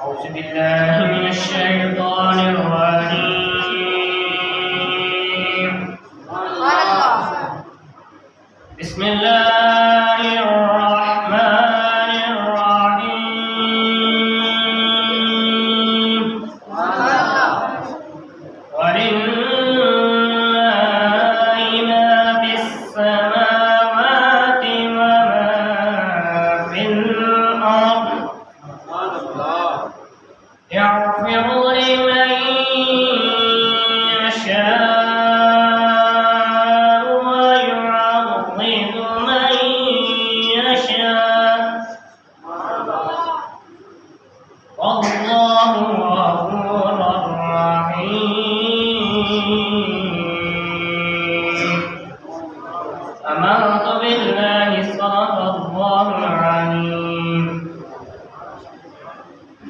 أعوذ بالله من الشيطان الرجيم. بسم الله الرحمن الرحيم. ولله ما في السماوات وما في الأرض يغفر